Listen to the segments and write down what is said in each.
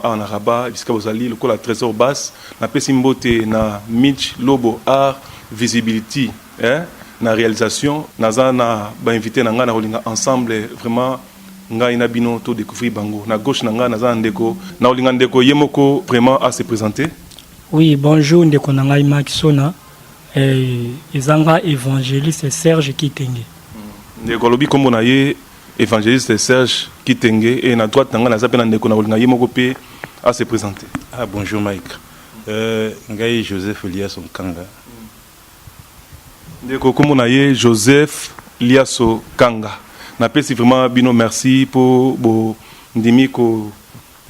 en Araba, jusqu'à Bozali, le la trésor basse, na Pesimbote, na Mitch, Lobo, Art, Visibility, na réalisation, na invité na ensemble, vraiment, nga ina bino to découvrir bango. Na gauche na nga na ndeko, na olinga ndeko yemoko vraiment à se présenter. Oui, bonjour ndeko na ngai Makisona. Ezanga évangéliste Serge Kitenge. Ndeko lobi kombo na ye évangéliste Serge Kitenge et na droite na zape na ndeko na olinga yemoko pe à se présenter. Ah bonjour Mike. Ngai Joseph Liasso Kanga. Ndeko kombo na ye Joseph Liasso Kanga. Na pesi vraiment bino merci pour bo ndimi ko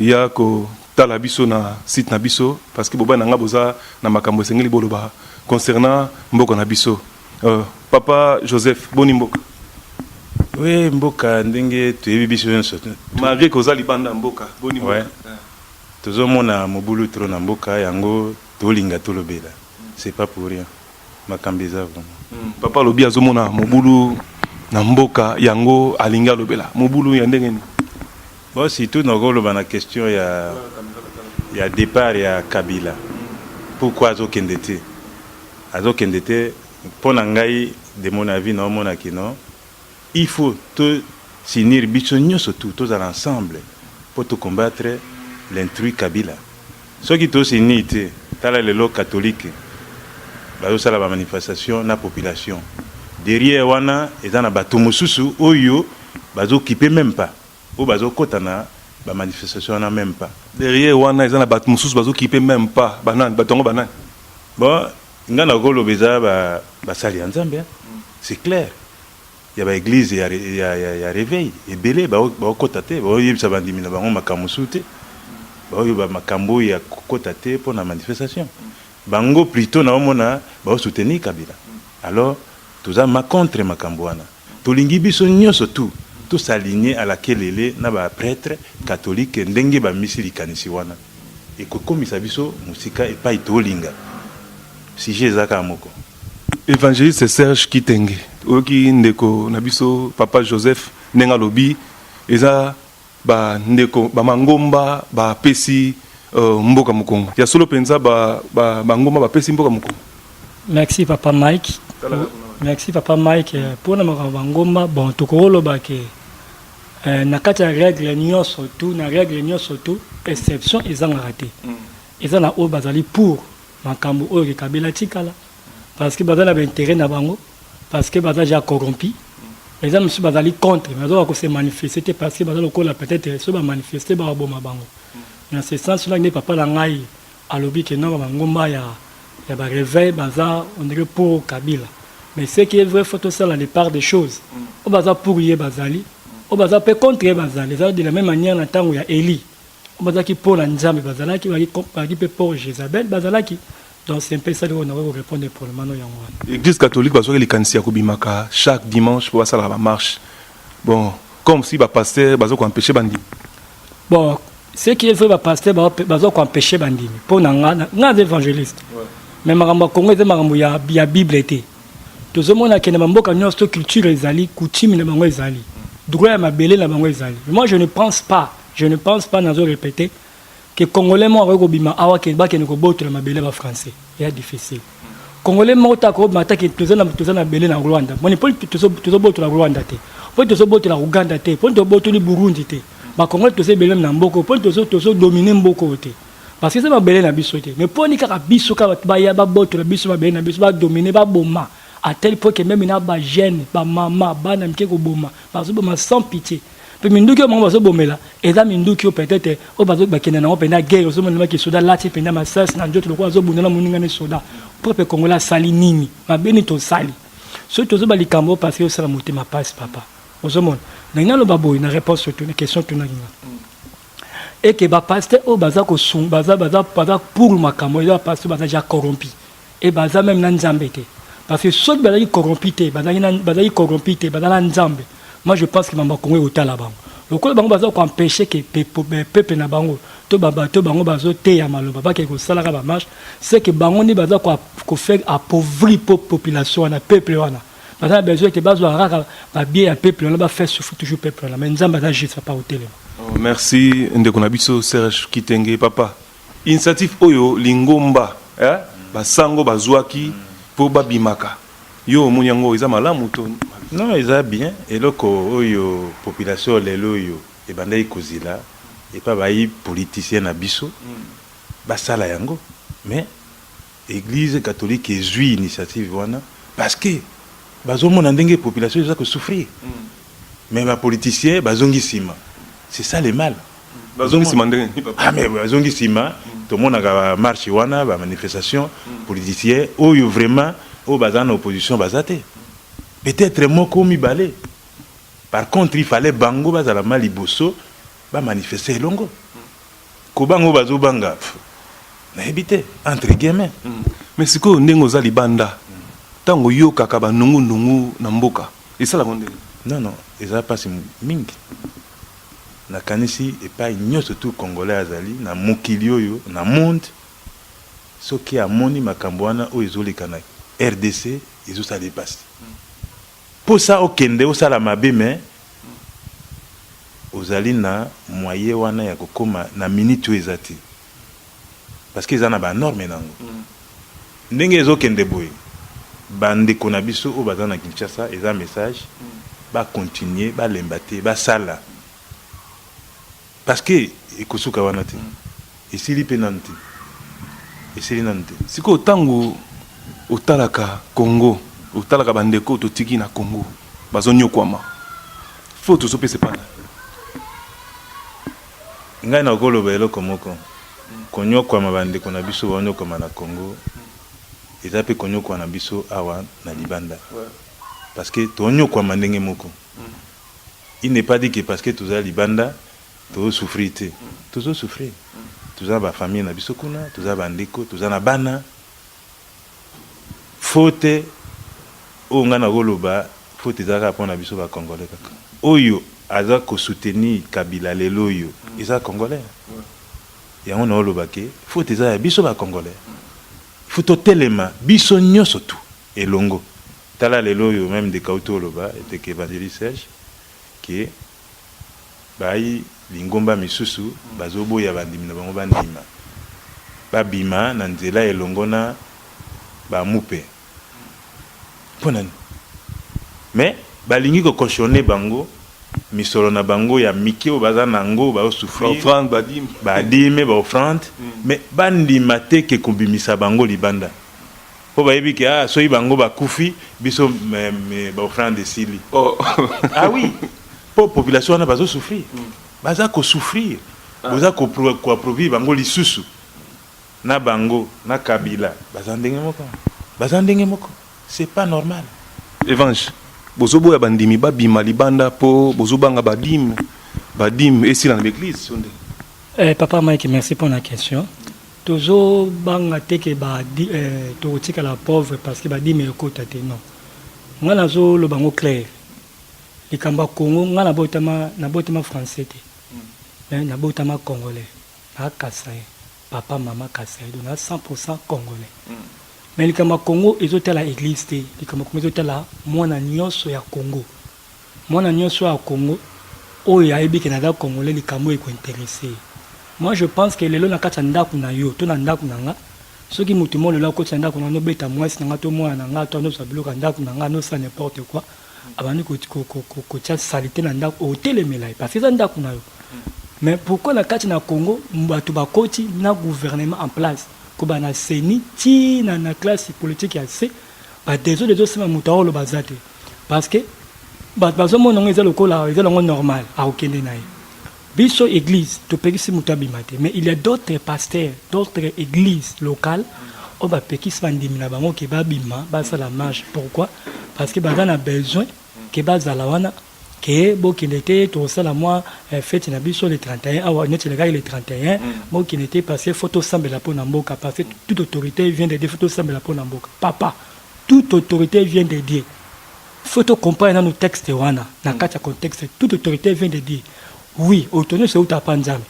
ya ko tala biso na site na biso parce que boba na nga boza na makambo sengeli boloba concernant mboka na biso. Papa Joseph boni mboka. Oui mboka ndenge toyebi biso nyonso. Malgré ko za libanda mboka boni mboka. Ouais. Tozomona mobulu tro na mboka yango tolinga tolobela. C'est pas pour rien. Makambeza vraiment. Papa lobi azomona mobulu na mboka yango alinga lobela mobulu ya ndenge ni. Bon surtout nagoloba na question ya départ ya Kabila. Pourquoi azokende te? Azokende te pona ngai de mon avis na mona kino. Il faut te s'unir biso nyonso tous ensemble pour te combattre l'intrus Kabila. Ceux qui tous unis te tala lelo catholique. Bazo sala ba manifestation na population. Derrière wana ezana bato mosusu oyo bazo kipe même pas ou bazo kotana ba manifestation na même pas derrière wana ezana bato mosusu bazo kipe même pas banane batongo banane bon ngana golo beza ba sali nzambe c'est clair il y a ba église ya réveil et belé ba kotate ba yebisa bandimi na bango makamosute ba yo ba makambo ya kotate pour la manifestation bango plutôt na omona ba soutenir Kabila alors tout ma contre makambouana tolingi biso nyonso tout s'aligner à laquelle est na ba prêtre catholique ndenge ba misiri kanisi wana et ko komisa biso musika et pas itolinga si jezaka moko évangéliste Serge Kitenge oki ndeko na biso papa Joseph nenga lobi eza ba ndeko ba mangomba ba pesi mboka mukongo ya solo penza ba ngomba ba pesi mboka mukongo. Merci papa Mike. Merci papa Mike pour na ngomba bon tokolo ba ke na kati ya règle nyonso tout na règle nyonso tout exception ezanga raté. Ezana o bazali pour makambo o Kabila tikala parce que bazala ba intérêt na bango parce que bazala ja corrompu. Les hommes sont bazali contre mais donc se manifester parce que bazala ko la peut-être se ba manifester ba boma bango. Dans ce sens là ne papa la ngai alobi ke non ba ngomba ya ba réveil baza on dirait pour Kabila. Mais ce qui est vrai, il faut tout ça la part des choses. Au bazar pour y bazali, au bazar peut contre bazali. De la même manière, dans temps où il y a Élie, au bazar qui pour l'anjam bazala qui va qui peut pour Jézabel bazala qui. Donc c'est un peu ça qu'on aurait répondre pour le moment. L'église catholique parce que les canisiers kubimaka chaque dimanche pour ça la marche. Bon, comme si ba pasteur bazo ko empêcher bandi. Bon, ce qui est vrai ba pasteur bazo ko empêcher bandi. Pour nga évangéliste. Mais maramba Congo c'est maramba ya Bible était. Tout le monde a qui mboka nyonso culture ezali coutume na bango ezali droit ya mabele na bango ezali. Moi je ne pense pas nazo répéter que congolais mo ko bima awa ke ba ke ko botola mabele ba français ya difficile congolais mo ta ko mata ke tozana bele na Rwanda mon pas tozo botola Rwanda te po tozo botola Uganda te po tozo botola Burundi te ba congolais tozo bele na mboko po tozo dominer mboko te parce que c'est mabele na biso te mais po ni ka biso ka ba ya ba botola biso mabele na biso ba dominer ba boma à tel point que même il y a des jeunes, des mamans, des gens qui sont sans pitié. Puis mindu qui ont été bomela, et là mindu qui peut-être au bas de Bakina na opena guerre, aux hommes qui sont là, qui pendant ma sœur, na d'autres quoi, aux hommes na munga ne soda. Propre Congola sali nini, ma benito sali. Surtout aux bali kambo parce que ça la monter ma passe papa. Aux hommes, na le babo une réponse sur une question tu n'as et que ba pasteur au baza ko sum baza pour ma kamo, il va passer baza déjà corrompu. Et baza même na nzambete. Parce que ceux qui sont corrompus, moi je pense que Mamba Congo est au Talaban. Le coup de Bango empêcher que le peuple na bango, tout bango bazo te ya maloba, pas que salaire ba marche, c'est que bango ni baza ko faire appauvrir population na peuple wana. Parce que besoin que bazo raka ba bien peuple on va faire souffrir toujours peuple là. Mais nzamba za juste pas au télé. Merci ndeko na biso Serge Kitenge papa. Initiative oyo lingomba basango bazwaki po babimaka. Yo munyango eza malamu to. Non, eza bien eloko oyo population lelo oyo ebandai kozila et pas bayi politicien na biso basala yango mais église catholique ezui initiative wana parce que bazomona ndenge population eza ko souffrir mais ba politicien bazongi sima c'est ça le mal bazongi sima ndenge ah mais bazongi sima tout monde a marche wana ba manifestation politicien oyo vraiment o bazana opposition bazate peut-être moko mibale par contre il fallait bango bazala maliboso ba manifester longo ko bango bazobanga na ebité entre guillemets mais siko ndengo za libanda tango yo kaka ba nungu na mboka esala konde non eza pasi mingi na kanisi et pas nyonso tout congolais azali na mokili oyo na monde soki amoni makambo wana oyo ezoleka na RDC ezosala dépasser pour ça okende osala mabe mais ozali na moyen wana ya kokoma na minute ezati parce que ezana ba norme nango ndenge ezokende boye bandeko na biso o bazana Kinshasa eza message ba continuer ba lembate ba sala parce que ekosuka wana te esili penante esili nante siko tango otalaka Congo otalaka bandeko totiki na Congo bazonyokwama faut to sopese pana ngai na koloba eloko moko konyokwama bandeko na biso banyokwama na Congo eza pe konyokwama na biso awa na libanda parce que tonyokwama ndenge moko il n'est pas dit que parce que toza libanda to souffrir te tozo souffrir toza ba famille na biso kuna toza bandeko toza na bana faute o ngana koloba faute ezaka pona biso ba congolais kaka oyo aza ko soutenir Kabila lelo yo eza congolais yango na oloba ke faute eza ya biso ba congolais faut telema biso nyonso tu elongo tala lelo yo même de kauto oloba était que évangéliste Serge qui bai lingomba misusu bazoboya bandimi na bango bandima babima na nzela elongo na ba mupe ponani mais balingi ko cautionner bango misolo na bango ya miki o baza nango ba souffrir offrande badime ba offrande mais bandima te ke kumbimisa bango libanda po bayebi ke so bango ba kufi biso ba offrande sili ah oui po population na bazo souffrir baza ko souffrir baza ko approver bango lisusu na bango na Kabila baza ndenge moko c'est pas normal Evange bozobo ya bandimi babima libanda po bozobanga badim esila na l'église papa Mike merci pour la question tozo banga teke to tika la pauvre parce que badim ekota te non ngana zo lo bango clair likamba Congo ngana botama français te mais na botama congolais na kasai papa maman kasai donc 100% congolais mais likamba Congo ezotala église te likamba Congo ezotala mwana nyonso ya Congo oyo ayebi ke naza congolais likambo eko intéressé moi je pense que lelo na kati ndako na yo to na ndako na nga soki mutu mo lelo akoti ndako na no beta mwasi na nga to mwana na nga to no sabiloka ndako na nga no sa n'importe quoi abandi ko tia salité na ndako otelemela parce que ça ndako na yo mais pourquoi la kati na Congo bato bakoti na gouvernement en place ko bana seni ti na classe politique ya C ba désolé sema mutao lo bazate parce que bazo mo nonga ezalo kola ezalo normal a okende na biso église to pekisi mutabi mate mais il y a d'autres pasteurs d'autres églises locales o ba pekisi bandimi na bango ke babima ba sala marche pourquoi parce que bazana a besoin ke bazala wana que qui n'était tout ça la moi fête na biso le 31 awa net le gars le 31 moi qui n'était passé photo semble la pona mboka parce que toute autorité vient de dire photo semble la pona mboka papa toute autorité vient de dire photo comprendre dans nos textes wana na kati contexte toute autorité vient de dire oui autorité c'est uta panzam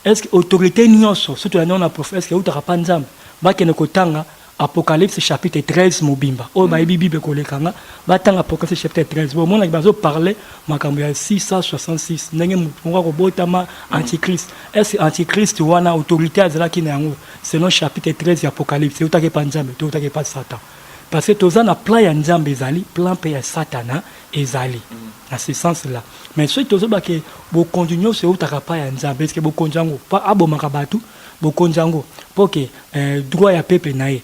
est-ce que autorité nyonso surtout la non prophète est-ce que uta panzam ba ke ne kotanga Apocalypse chapitre 13 mobimba o ba bible kolekanga batanga Apocalypse chapitre 13 bon mona bazo parler makambo ya 666 ndenge mutunga ko botama antichrist est antichrist wana autorité azalaki na yango selon chapitre 13 ya Apocalypse utake pa nzambe to utake pa satan parce que toza na plan ya nzambe ezali plan pe ya satana ezali à ce sens là mais ceux tozo ba ke bo continuer se utaka pa ya nzambe est-ce que bo konjango pa abomaka batu bokonjango pour que droit ya peuple nae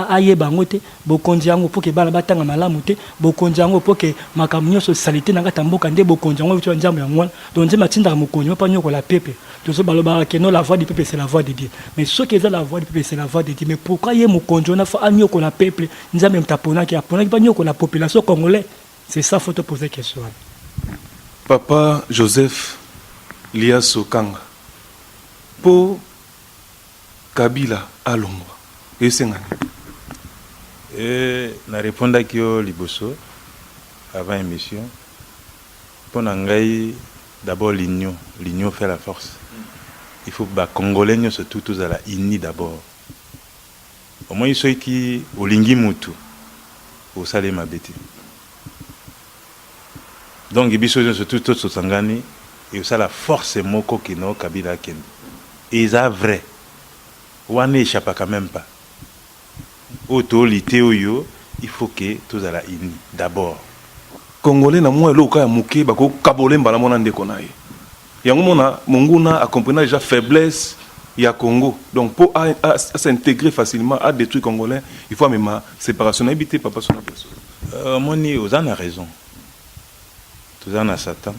ayeba ngote bokonjango pour que bana batanga malamu te bokonjango pour que makamnyo so salité na kata mboka nde bokonjango tu njambo ya ngwana donc nzema tinda mokonyo pa nyoko la peuple to so baloba que non la voix du peuple c'est la voix de Dieu mais ce qui est la voix du peuple c'est la voix de Dieu mais pourquoi ye mokonjo na fa anyoko la peuple nzambe mtapona ki apona ki pa nyoko la population congolais c'est ça faut te poser question. Papa Joseph Liasso Kanga pour Kabila alongwa esengani na répondre kio liboso avant émission pour ngai d'abord l'union fait la force il faut ba congolais nous surtout tous à la unis d'abord au moins ceux qui olingi mutu au salé mabeti donc biso surtout tous sangani et ça la force moko kino Kabila ken et ça vrai wane échappe quand même pas autorité oyo il faut que tous à la ini d'abord congolais na moi lo ka muke bako kabole mbala mona ndeko naye yango mona monguna a comprendre déjà faiblesse ya Congo donc pour à s'intégrer facilement à détruire congolais il faut même séparation habiter papa son place moni aux en a raison tous en a Satan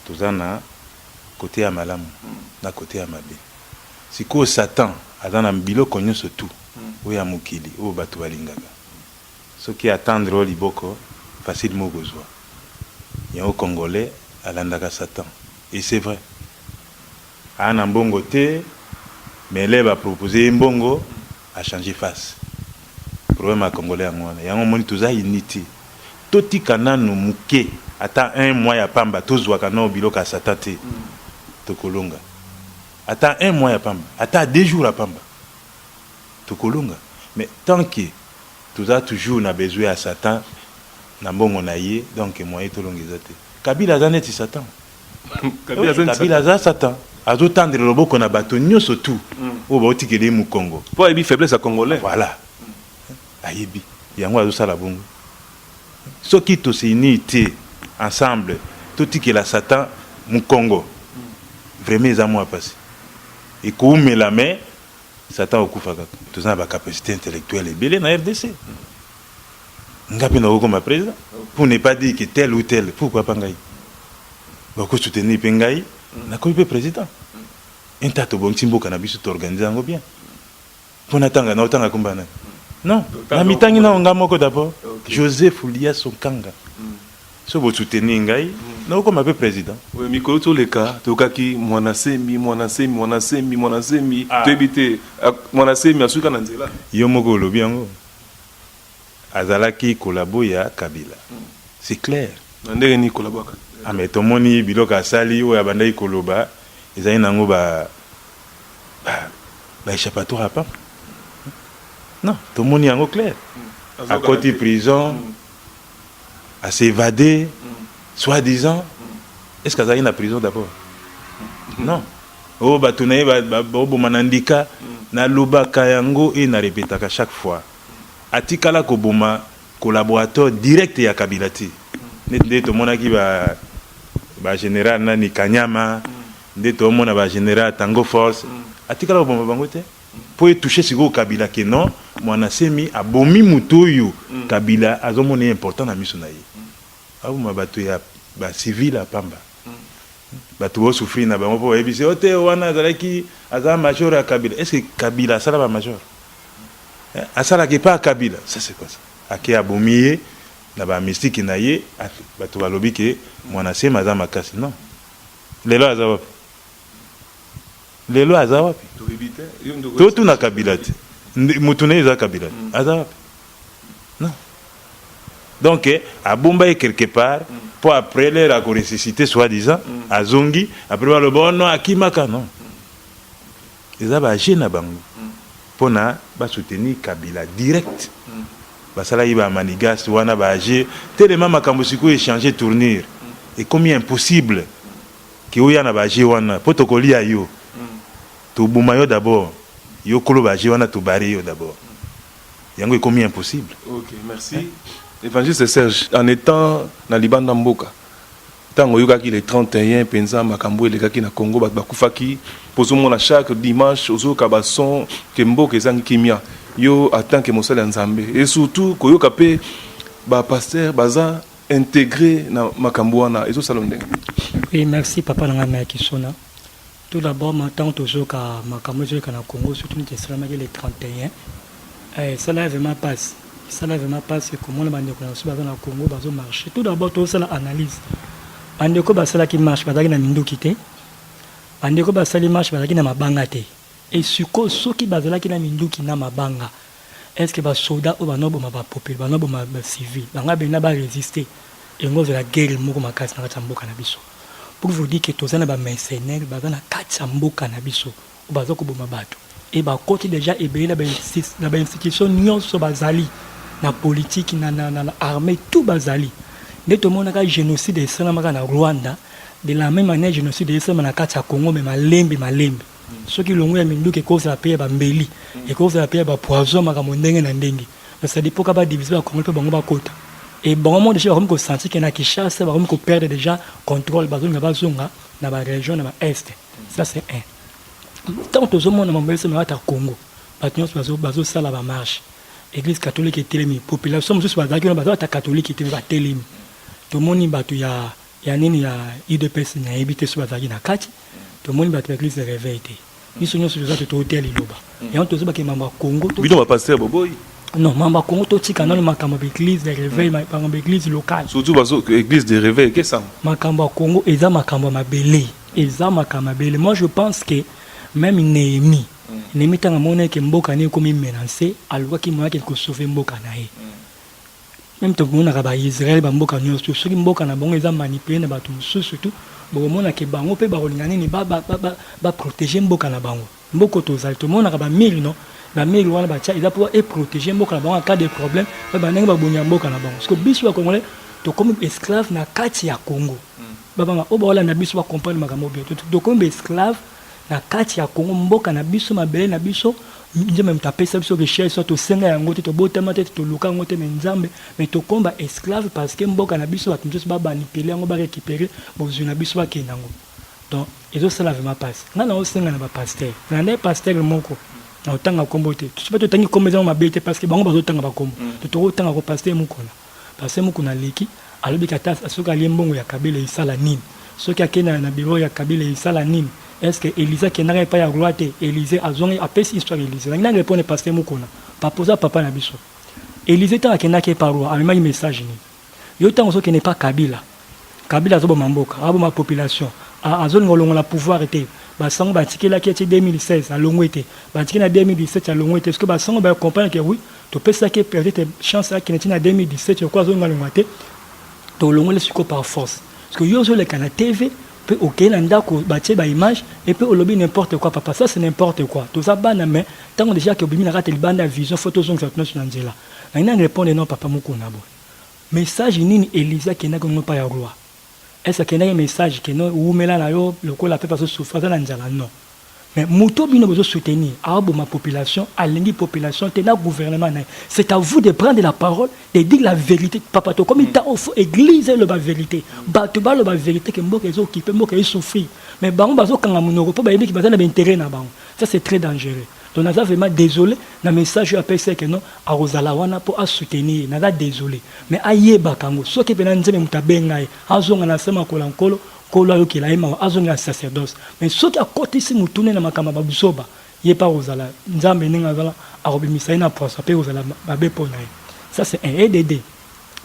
tous en a côté à malamu na côté à mabe siko Satan azana mbilo konyo surtout oya mukili o batu balingaka ce qui attendre liboko facilement gozwa ya au congolais alandaka Satan et c'est vrai ana mbongo te mais les va proposer mbongo a changer face problème à congolais ngwana yango moni tuza unité toti kananu muke ata un mois ya pamba tozwa kana biloko Satan te tokolonga attends un mois à Pamba, attends 2 jours à Pamba. Tokolunga. Mais tant que tu as toujours besoin à Satan, na bongo na ye, donc moi et tolongezate. Kabila zaneti Satan. Kabila za Satan. Azo tendre robo kona bato nyoso tout. O ba otikele mu Congo. Pour ebi faiblesse à congolais. Voilà. Ayebi. Yango azo sala bongo. Ce qui to se unité ensemble, tout tikela Satan mu Congo. Vraiment ils ont passé. Et comme la main, Satan au kufa kaka. Tous ont la capacité intellectuelle et belle na RDC. Ngapi na comme président pour ne pas dire que tel ou tel pourquoi pas ngai. Beaucoup soutenir pengai na ko président. Un tato bon timbo kana biso t'organiser ngo bien. Pour natanga na otanga kumbana. Non, na mitangi na ngamoko d'abord. Joseph Liasso Kanga. So vous soutenez ngai na comme président. Oui, mikolo to le cas tokaki mwanasemi tebité mwanasemi asuka na nzela. Yo moko lobi yango. Azalaki kolabo ya Kabila. C'est clair. Ndenge ni kolabo. Ah mais tomoni biloka sali o ya bandai koloba ezali nango ba échappatoire pas. Non, tomoni yango clair. À côté prison à s'évader soi-disant. Est-ce qu'azali na prison d'abord? Non. Oh batunaye ba manandika na loba kayango et na répétaka chaque fois. Atikala koboma collaborateur direct ya Kabila ti. Nde to monaki ba général nani Kanyama, nde to mona ba général Tango Force. Atikala koboma bango te. Pour toucher sigo Kabila ke non, mwana semi abomi mutoyo Kabila azomone important na miso na ye. Abu mabatu ya ba civil a Pamba. Batu bo souffrir na bango po ebise ote wana zalaki azama major ya Kabila. Est-ce que Kabila sala ba major? Asala ki pas Kabila, ça c'est quoi ça? Ake abomiye na ba mystique na ye batu balobi ke mwana sema za makasi non. Lelo azawapi? Lelo azawapi? Tout na Kabila te. Mutune za Kabila. Azawapi? Non. Donc abomba quelque part pour après les la ressusciter soi-disant azongi après le bon non akimaka non. Ils aba gêné bango. pona ba soutenir Kabila direct. Basala iba manigas wana ba agir tellement makambo siko échanger tournure et combien impossible que oya na ba agir wana protocole ya yo to bumayo d'abord yo kolo ba agir wana to bari yo d'abord yango est combien impossible. OK, merci. Évangéliste Serge, en étant na Liban Mboka tango yokaki le 31 penza makambo elekaki na Congo bakufaki pozomona chaque dimanche ozoka bason ke mboka ezangi kimia yo en tant que mosala nzambe et surtout koyoka pe ba pasteur baza intégré na makambo wana ezo salonde. Oui, merci papa nanga na kisona. Tout d'abord maintenant tozoka makambo ezoka na Congo surtout nous sommes le 31 ça là vraiment passe. Ça là vraiment passe comment on va dire que na Congo bazo marcher. Tout d'abord tout ça analyse. Andeko basala ki marche bazaki na minduki te. Andeko basali marche bazaki na mabanga te. Et suko soki bazalaki na minduki na mabanga. Est-ce que ba soldat ou ba nobo ma ba populaire, ba nobo ma civil, banga bena ba résister et ngo la guerre moko makasi na katamboka na biso. Pour vous dire que tozana ba mercenaires bazana katamboka na biso. Ou bazoko boma bato. Et ba côté déjà ebele na ba institution nyonso bazali na politique na armée tout bazali. Dès tout le monde a génocide de Salamaka na Rwanda, de la même manière génocide de Salamaka na Congo, mais malembe. Ceux qui l'ont eu à Mindou qui cause la paix à Bambeli, et cause la paix à Poison, Magamondeng et Ndengi. Mais ça dépend pas diviser à Congo, Bango Kota. Et bon, moi déjà, on a senti qu'il y a qui chasse, on a perdu déjà contrôle, bazon na bazonga, na ba région, na ba est. Ça c'est un. Tant que tout le monde a m'embêté, c'est à Congo. Patnos bazo sala ba marche. Église catholique est télémi. Population, juste bazaki, on a catholique est télémi. Tout le monde ya nini ya IDPS na habité sur bazaki na kati tout le monde ba l'église de réveil té ils sont sur les hôtel iloba et on te zoba ke mamba Congo to bino ba pasteur boboy non mamba Congo to tika na makambo église de réveil makambo église locale surtout bazo église de réveil qu'est ça makambo Congo eza makambo mabele moi je pense que même Néhémie tanga mona ke mboka ne comme menacé alwa ki moya ke ko sauver mboka na ye. Même tout le monde a Israël, Bamboka, nous sommes ceux qui sont manipulés, surtout, bon, que Bango peut protéger Mboka na Bango. Mboko tozal, tout le monde a 1000, non? La 1000 wana bacha, il va pouvoir protéger Mboka na Bango en cas de problème, Bango va Mboka na Bango. Parce que Bissou Congolais, tu comme esclave na kati ya Congo. Babanga, Obola na Bissou va comprendre Magambo. Tu comme esclave na kati ya Congo, Mboka na Bissou, Mabele na Bissou. Je même taper ça sur richesse soit au senga yango te bota mate te luka ngote menzambe mais to combat esclave parce que mboka na biso batunjo ba manipuler ngo ba récupérer bozu na biso ba kenango donc ezo sala vraiment passe na o senga na ba pasteur na ne pasteur moko na otanga kombo te tu peux te tangi kombo za mabete parce que bango bazo tanga ba kombo to otanga ko pasteur moko na leki alobi kata asoka liembongo ya Kabila isala nini soki akena na bureau ya Kabila isala nini. Est-ce que Élysée qui n'arrive pas à gloire Élysée a zongé à pèse histoire Élysée là il répond pasteur mukona pas poser papa na biso Élysée tant que n'a que paroi a même message ni yo tant so qui n'est pas Kabila zo bomamboka abo ma population a zone ngolongo la pouvoir était ba sango ba tikela qui était 2016 à longo était ba tikela 2017 à longo était est-ce que ba sango ba comprendre que oui to peut ça que peut-être chance à qui n'était en 2017 quoi zone ngolongo était to longo le suko par force parce que yo zo le canal TV peut aucun ndako bâtir ba image et peut au lobby n'importe quoi papa ça c'est n'importe quoi tout ça bana mais tant déjà que bimi na rate le banda vision photo zone fait sur Angela na ina répondre non papa mukuna bo message nini Elisa qui n'a que non pas ya gloire est-ce que na message que non ou mela na yo le ko la peut pas souffrir na Angela non mais muto bino bezo soutenir abo ma population alingi population tena gouvernement c'est à vous de prendre la parole de dire la vérité papa to comme il t'a offert église le ba vérité ba to ba le ba vérité que mboka ezo occupé mboka souffrir mais bango bazo kanga munoko po ba yebi ki bazana ba intérêt na bango ça c'est très dangereux donc naza vraiment désolé na message yo appelle que non a rozala wana po a soutenir naza désolé mais ayeba kango soki pena nzeme mutabenga azonga na sema kolankolo kola yo kila ema azonga sacerdoce mais soki akoti si mutune na makamba babusoba yepa rozala nzambe ninga zala arobimisa ina poso pe rozala babe pona ça c'est un EDD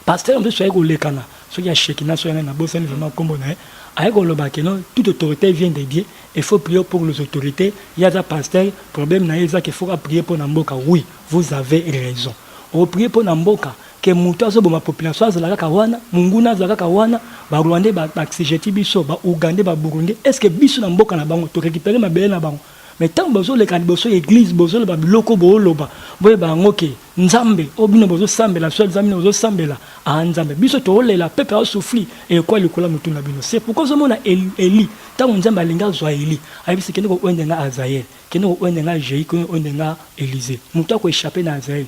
pasteur on soit ko lekana soki a shekina so na bosani vraiment kombo na ayeko loba que non toute autorité vient de Dieu il faut prier pour les autorités il y a des pasteurs problème na yeza qu'il faut prier pour Namboka oui vous avez raison on prie pour Namboka que mutu azo boma population azala kawana munguna azala kawana ba Rwandais ba oxygéti biso ba Ougandais ba Burundi est-ce que biso na mboka na bango to récupérer mabele na bango mais tant bozo le kan bozo église bozo le biloko boloba boye bango ke nzambe obino bozo sambela so nzambe bozo sambela a nzambe biso to le la pepe a souffli et quoi le kola mutu na bino c'est pourquoi zo mona Eli tant nzambe alinga zo Eli ayebisi kende ko wendenga Azael kende ko wendenga Jéhi ko wendenga Élisée mutu ko échapper na Azael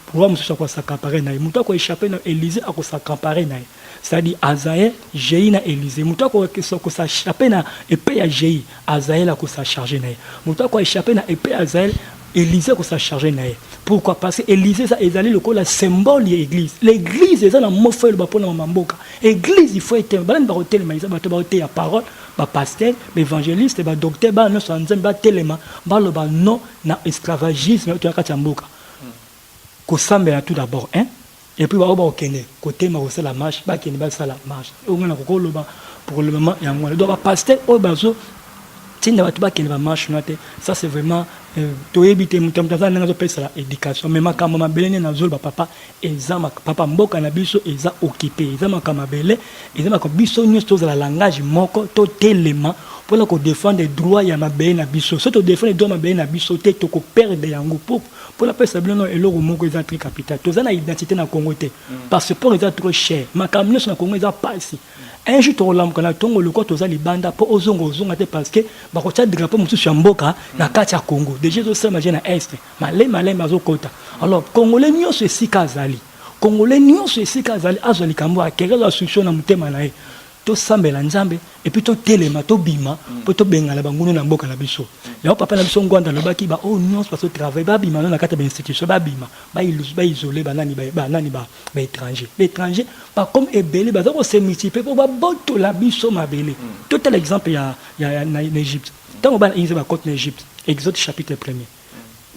pour moi ça ko s'accaparer na mutu ko échapper na Élisée a ko s'accaparer na c'est-à-dire Azaël, Jéhi na Élisée. Mouta ko s'échapper na épée à Jéhi, Azaël a ko sa charger na. Mouta ko échapper na épée Azaël, Élisée ko sa charger na. Pourquoi? Parce que Élisée ça ezali le ko la symbole de l'église. L'église est na mofo le bapo na mamboka. Église il faut être balan ba hotel mais ça ba hotel ya parole, ba pasteur, ba évangéliste, ba docteur, ba no sanzem ba telema, ba lo ba non na esclavagisme to ya mboka. Ko sambela tout d'abord, hein? Et puis on va au Kenya côté c'est la marche ba Kenya ba ça la marche on a ko loba pour le moment ya ngwana doit pasteur au bazo tinda batu ba Kenya ba marche note ça c'est vraiment to éviter mutamtaza na zo pesa la éducation mais makamba mabelene na zo ba papa ezama papa mboka na biso eza occupé ezama kama bele ezama ko biso nyusto za la langage moko to telema pour la ko défendre les droits ya mabele na biso so to défendre les droits mabele na biso te to ko perdre yango pour la pesa bino eloko moko eza très capital to za na identité na Congo te parce que pour eza trop cher makamno na Congo eza pas ici un jour to lam kana tongo le ko to za libanda po ozongo te parce que ba ko tsa drapeau musu ya mboka na kati ya Congo déjà to sema na est malé mazo kota alors congolais nyonso esika azali congolais nyonso esika azali azali kambo akere la solution na mutema na ye to sambela nzambe et puis to telema to bima po to bengala banguno na mboka na biso ya papa na biso ngwanda lobaki ba oh nyonso parce que travail ba bima na kata ba institution ba bima ba isolé ba nani ba étranger pas comme ebele ba ko se multiplier pour ba boto la biso mabele total exemple ya en Égypte tant ba ils ba côté en Égypte Exode chapitre 1er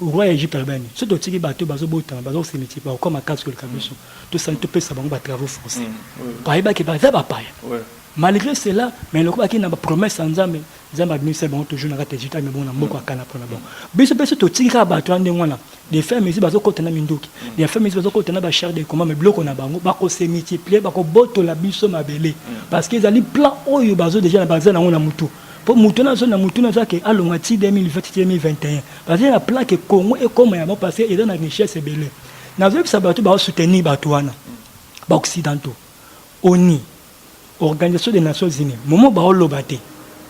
roi Égypte albani ce to tiki bato bazo bota bazo se multiplier comme à casque le kabiso to ça to pesa bango ba travaux forcés pa ba ke ba za ba pa malgré cela mais le quoi qui n'a pas promesse en nzambe c'est bon toujours na kata Égypte mais bon na mboko akana pona bon biso peso to tiki bato ande ngwana des femmes ici bazo kota na minduki des femmes ici bazo kota na ba chair de comment mais bloko na bango ba ko se multiplier ba ko boto la biso mabele parce qu'ils ali plan oyo bazo déjà na bazana ngona mutu pour mutuna zo na mutuna za ke alonga ti 2020-2021 parce que la plan que Congo et comme ya passé et dans la richesse belé na zo bisa bato ba soutenir bato wana ba occidentaux ONU Organisation des Nations Unies moment ba lobate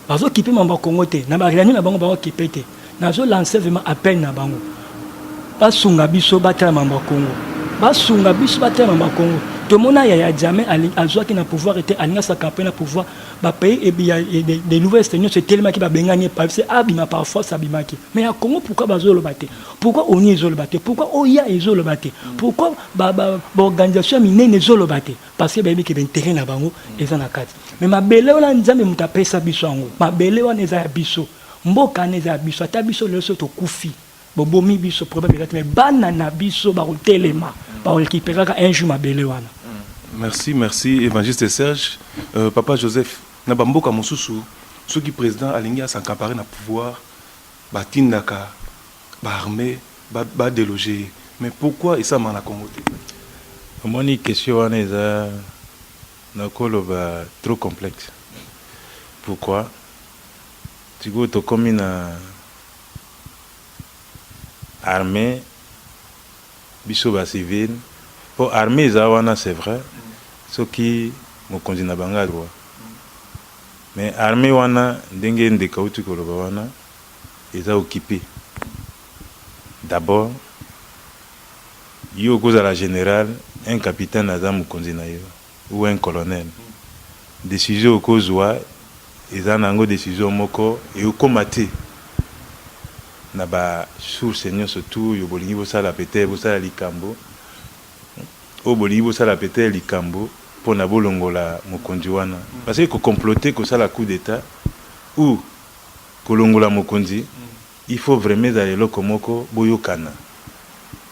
bazo kipe mamba Congo te na ba réunion na bango ba kipe te na zo lancer vraiment appel na bango ba sunga biso batala mamba Congo ba sunga biso batala mamba Congo tout le monde a jamais à qui na pouvoir était à sa campagne na pouvoir ba pays et bien des nouvelles seigneurs c'est tellement qui va bengani parce abima parfois ça bimaki mais à Congo pourquoi bazo le baté pourquoi on y le baté pourquoi oya le baté pourquoi ba organisation minene le baté parce que ba ki ben terrain na bango eza na kati mais mabele wana nzambe mutapesa biso ngo mabele wana eza ya biso mboka neza ya biso ata biso le so to kufi bobomi biso problème mais bana na biso ba hotelema ba récupérer un jour mabele wana. Merci évangéliste Serge. Papa Joseph na bamboka mosusu ceux qui président alingi à s'accaparer na pouvoir batindaka ba armée ba déloger mais pourquoi ça na Congo te moni question wana eza na koloba trop complexe pourquoi tu go to comme na armée biso ba civil pour armée za wana c'est vrai ce qui mo konzina banga droit mais armée wana ndenge ndeka uti koloba wana eza occupé d'abord yo koza la général un capitaine aza mo konzina yo ou un colonel décision kozwa eza nango décision moko et okomate na ba source nyonso surtout yo bolingi bosala peut-être bosala likambo o bolingi bosala peut-être likambo pona bolongola mokonzi wana parce que ko comploter ko sala coup d'état ou kolongola mokonzi il faut vraiment d'aller loko moko boyokana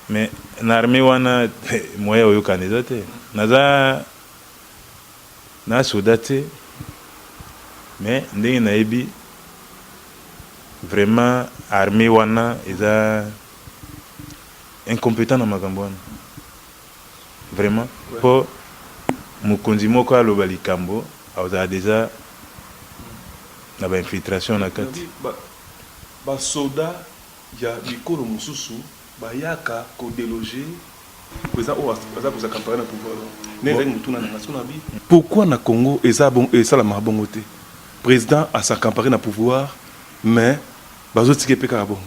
mais na armée wana moya oyokana zote naza na soldate mais ndenge nayebi vraiment armée wana eza incompétent na makambo wana vraiment pour mokonzi moko aloba likambo aza déjà na ba infiltration na kati ba soda ya bikolo mususu ba yaka ko déloger président o aza pour sa campagne na pouvoir ne règne tout na nation na bi pourquoi na Congo eza bon et ça la mabongo te président a sa campagne na pouvoir mais bazo tike pe ka bon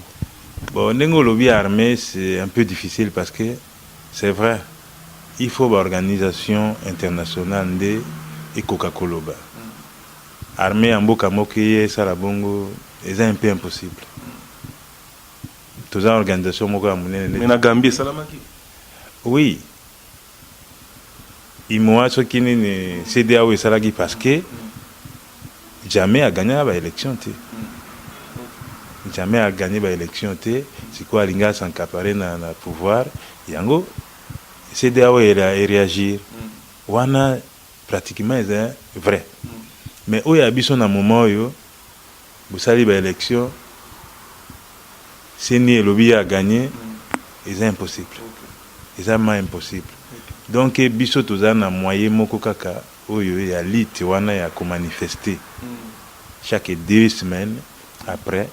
bon ndenge lobby armée c'est un peu difficile parce que c'est vrai il faut une organisation internationale de et Coca-Cola armée en boka moké ça la bongo c'est un peu impossible toute organisation moko ya munene mais na Gambie salamaki oui il m'a ce qui n'est CDAO et salagi parce que jamais a gagné la élection jamais a gagné la élection c'est quoi linga s'encaparer na pouvoir yango CDAO et réagir wana pratiquement c'est vrai mais où y a biso na moment yo vous savez ba élection c'est ni lobby a gagné c'est impossible c'est impossible donc biso toza na moyen moko kaka oyo ya lit wana ya ko manifester chaque 2 semaines après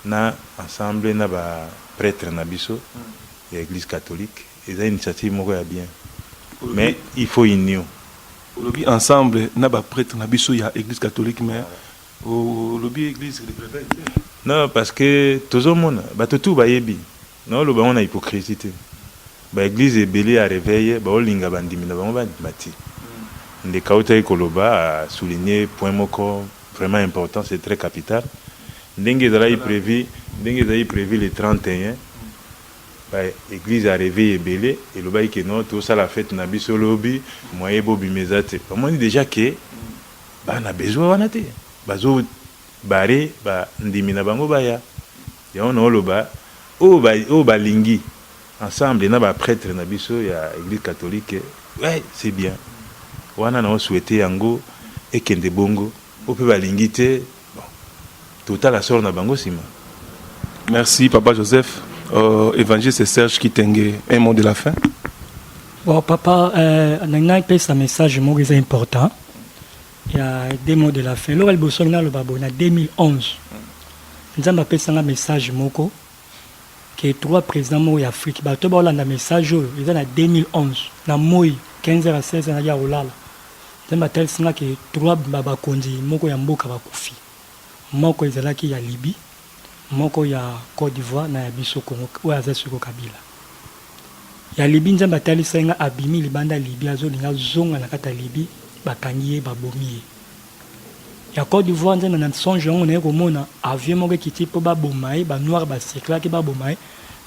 na ensemble na ba prêtre na biso ya église catholique c'est une initiative moko ya bien mais il faut union lobby ensemble na ba prêtre na biso ya église catholique mais au lobby église de prêtre non parce que tout monde ba tout ba yebi non lo ba on a hypocrisie ba église ebele à réveiller ba olinga bandimi na bango ba mati nde kauta ekoloba a souligner point moko vraiment important c'est très capital ndenge ezali prévu le 31 ba église à réveiller ebele et loba que non tout ça la fête na biso lobby moyen bobi mezate on dit déjà que ba na besoin wana te bazo bare ba ndimi na bango baya ya on loba o ba lingi ensemble na ba prêtre na biso ya église catholique ouais c'est bien wana na souhaiter yango et kende bongo o pe ba lingi te bon total la sort na bango sima. Merci papa Joseph. Évangéliste Serge Kitenge, un mot de la fin. Bon papa nanga pesa un message mo très important. Il y a des mots de la fin. L'oral bosona le babo na 2011. Nzamba pesa un message moko que 3 présidents mo ya Afrique ba to ba olanda message ils en 2011 na moi 15h à 16h na ya olala. Nzamba tel singa que 3 baba konzi moko ya mboka ba kufi. Moko ezalaki ya Libye, moko ya Côte d'Ivoire na ya biso Congo ou aza siko Kabila. Ya Libye nzamba tel singa abimi libanda Libye azolinga zonga na kata Libye bakangiye babomiye. Ya Côte d'Ivoire nzamba na songe on na komona avion moko kiti po babomaye ba noir ba circula ki babomaye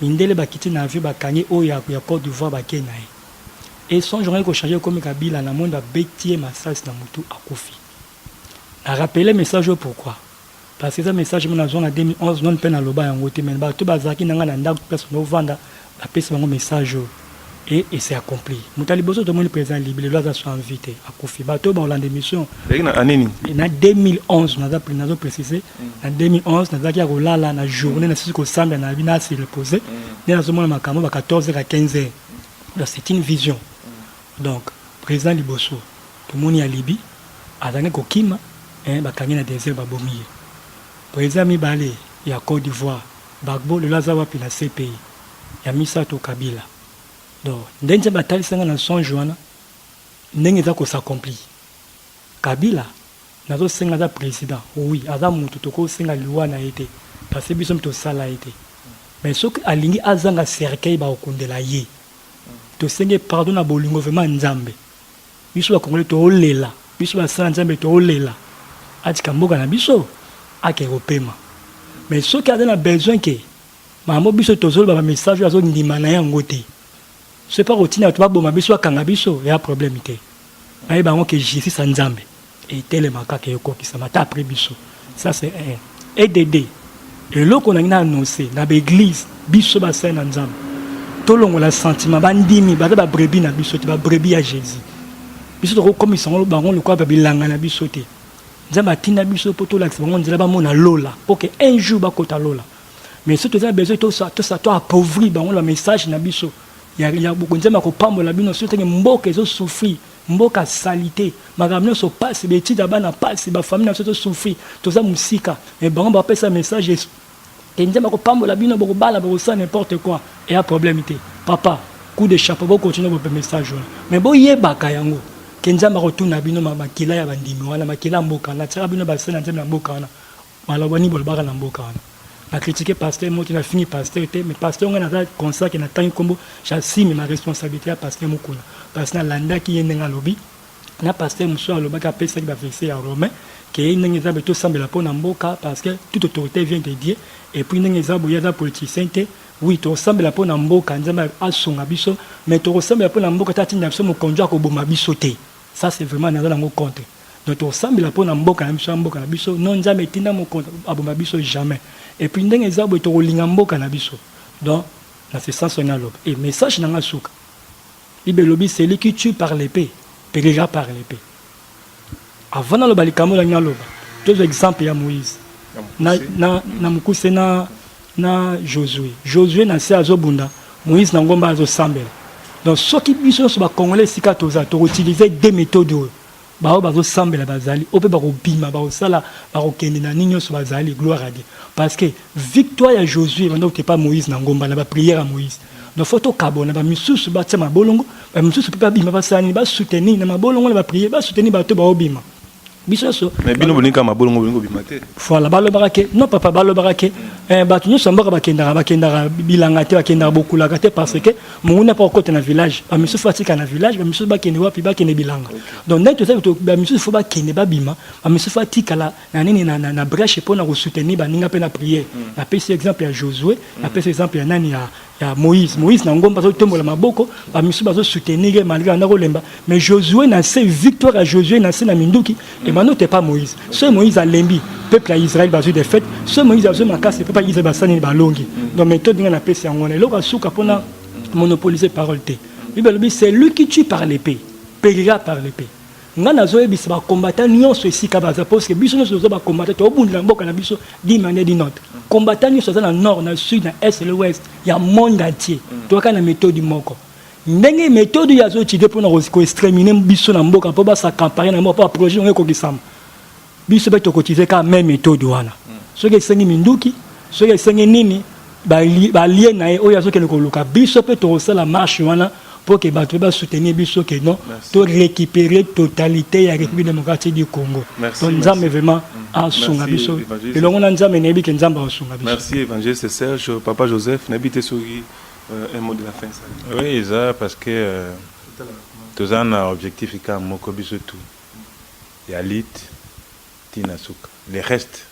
mindele bakiti na avion bakangi o ya Côte d'Ivoire bakena ye. Et songe on ko changer comme Kabila na monde betie massage na mutu akufi. Na rappeler message pourquoi parce que ce message mon azon en 2011 non peine à loba yango te men ba to bazaki nanga na ndako place no vanda la pesa bango message et c'est accompli mutali boso to mon président Libye le lois sont invité à Kofi ba to ba Hollande émission na 2011 nazo préciser en 2011 nazaki ya kolala na journée na siko samba na bina se reposer na nazo mona makambo ba 14h à 15h donc c'est une vision donc président Liboso to moni ya Libye azane ko kima ba kangi na désert ba bomiye président mibale ya Côte d'Ivoire Bagbo le lazawa pi na CPI ya Misato Kabila donc ndenge batali sanga na son joana ndenge za ko s'accompli Kabila nazo senga za président oui aza mutu to ko senga liwa na été parce que biso mto sala été mais ce que alingi azanga cercueil ba okundela ye to senge pardon na bolingo vraiment nzambe biso ba kongole to olela biso ba sala nzambe to olela atika mboka na biso ake opema mais ce qui a besoin que maman biso tozolo ba message azo ndima na yango te c'est pas routine to ba boma biso akanga biso ya problème te ayi bango que Jésus sa nzambe et telemaka ke yoko ki mata après biso ça c'est un EDD et loko na ngina annoncer na l'église biso ba sa na nzambe tolongo la sentiment bandimi ba ba brebis na biso te ba brebis ya Jésus biso to comme ils sont bango le quoi ba bilanga na biso te nzamba tina biso poto la bango nzela ba mona lola pour que un jour ba kota lola mais surtout ça besoin tout ça to appauvrir bango le message na biso ya beaucoup nzamba ko pambola bino surtout que mboka ezo souffrir mboka salité makamno so passe betida bana passe ba famille na so souffrir toza musika et bango ba pesa message et ndema ko pambola bino boko bala boko ça n'importe quoi et a problème té papa coup de chapeau boko continuer bo message mais bo yebaka yango kenjamba ko tuna bino makila ya bandimi wana makila mboka na tsaka bino ba sena nzemba mboka wana malobani bolo baka na mboka wana na critiquer pasteur moi qui na fini pasteur mais pasteur on a constat que na temps kombo j'assume ma responsabilité à pasteur mukuna parce que na landa qui yenga lobi na pasteur muso aloba ka pesa ki ba verset à Romain que yenga za beto sambela pona mboka parce que toute autorité vient de Dieu et puis yenga za boya za politicien te oui to sambela pona mboka nzamba asunga biso mais to sambela pona mboka tatinda biso mo konjwa ko boma biso te ça c'est vraiment na ngo contre donc to sambela pona mboka na biso non nzamba etinda mo contre aboma biso jamais et puis ndenge ezabo to linga mboka na biso donc dans ce sens on a l'op et message na ngasuka ibelobi c'est lui qui tue par l'épée périra par l'épée avant na loba likamo la ngaloba deux exemples ya Moïse na mukuse na Josué na se azobunda Moïse na ngomba azosambela donc ce qui biso so ba congolais sika toza to utiliser des méthodes bao bazosambela bazali ope bakobima bakosala bakokende na nini nyonso bazali gloire à Dieu parce que victoire ya Josué bando te pas Moïse na ngomba na ba prière à Moïse donc photo kabona ba misusu ba tsema bolongo ba misusu pe ba bima ba sani ba soutenir na mabolongo na ba prière ba soutenir ba to ba obima biso so mais bino bonika mabolongo bolingo bimate voilà balo barake non papa balo barake ba tunyo sambaka bakendara bilanga te bakendara bokula te parce que munguna pas côté na village ba misusu fatika na village ba misusu bakende wapi bakende bilanga donc net to ba misusu faut bakende ba bima ba misusu fatika la na nini na brèche pour na soutenir ba ninga pe na prière na pesi exemple ya Josué na pesi exemple ya nani ya Moïse na ngomba zo tombola maboko ba misusu bazo soutenir malgré na kolemba mais Josué na ses victoire à Josué na na minduki et maintenant t'es pas Moïse ce Moïse a lembi peuple à Israël bazo de fait ce Moïse a zo makase peuple Israël basani balongi donc méthode nga na pesi ngone loka suka pona monopoliser parole te bible c'est lui qui tue par l'épée périra par l'épée nga nazo ebisa ba combattant nyonso esika baza parce que biso nyonso zo ba combattant to obundela mboka na biso d'une manière d'une autre combattant nyonso za na nord na sud na est et l'ouest ya monde entier to kana méthode moko ndenge méthode ya zo tide pona ko exterminer biso na mboka po ba sa campagne na mboka projet ngeko kisama biso ba to kotize ka même méthode wana so ke sengi minduki so ke sengi nini ba lien na e oya so ke ko luka biso pe to la marche wana pour que bato ba soutenir biso que non to récupérer totalité ya République démocratique du Congo donc nzambe vraiment a sunga biso et longo na nzambe nebi ke nzambe a sunga biso merci évangéliste Serge papa Joseph n'habite sur un mot de la fin ça oui ça parce que tous un objectif ka moko biso tout ya lit tina suka le reste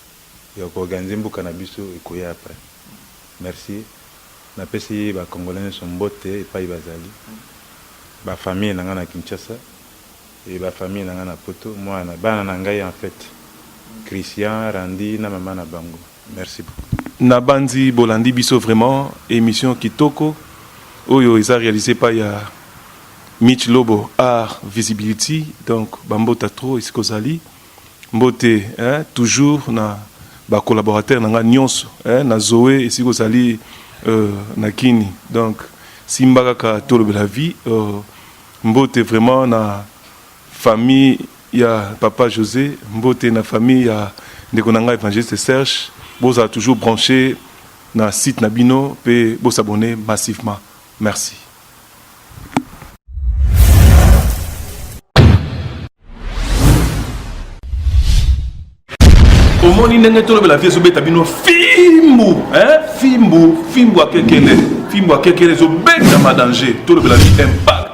ya ko organiser mbuka na biso ekoya après merci na pesi ba congolais sont mbote et pas bazali ba famille nanga na Kinshasa et ba famille nanga na Poto moi na bana na ngai en fait Christian Randi na maman na bango merci beaucoup na bandi bolandi biso vraiment émission kitoko oyo isa réalisé par ya Mitch Lobo Art Visibility donc bambota trop iskozali mbote toujours na ba collaborateur nanga nyonso na Zoé iskozali nakini donc simbaka tolo la vie mbote vraiment na famille ya papa José mbote na famille ya ndekonanga évangéliste Serge boza toujours branché na site nabino pe bo s'abonner massivement merci au moni ndenge tolo la vie zo beta bino fimbu a quelqu'un zo beta ma danger tolo la vie impact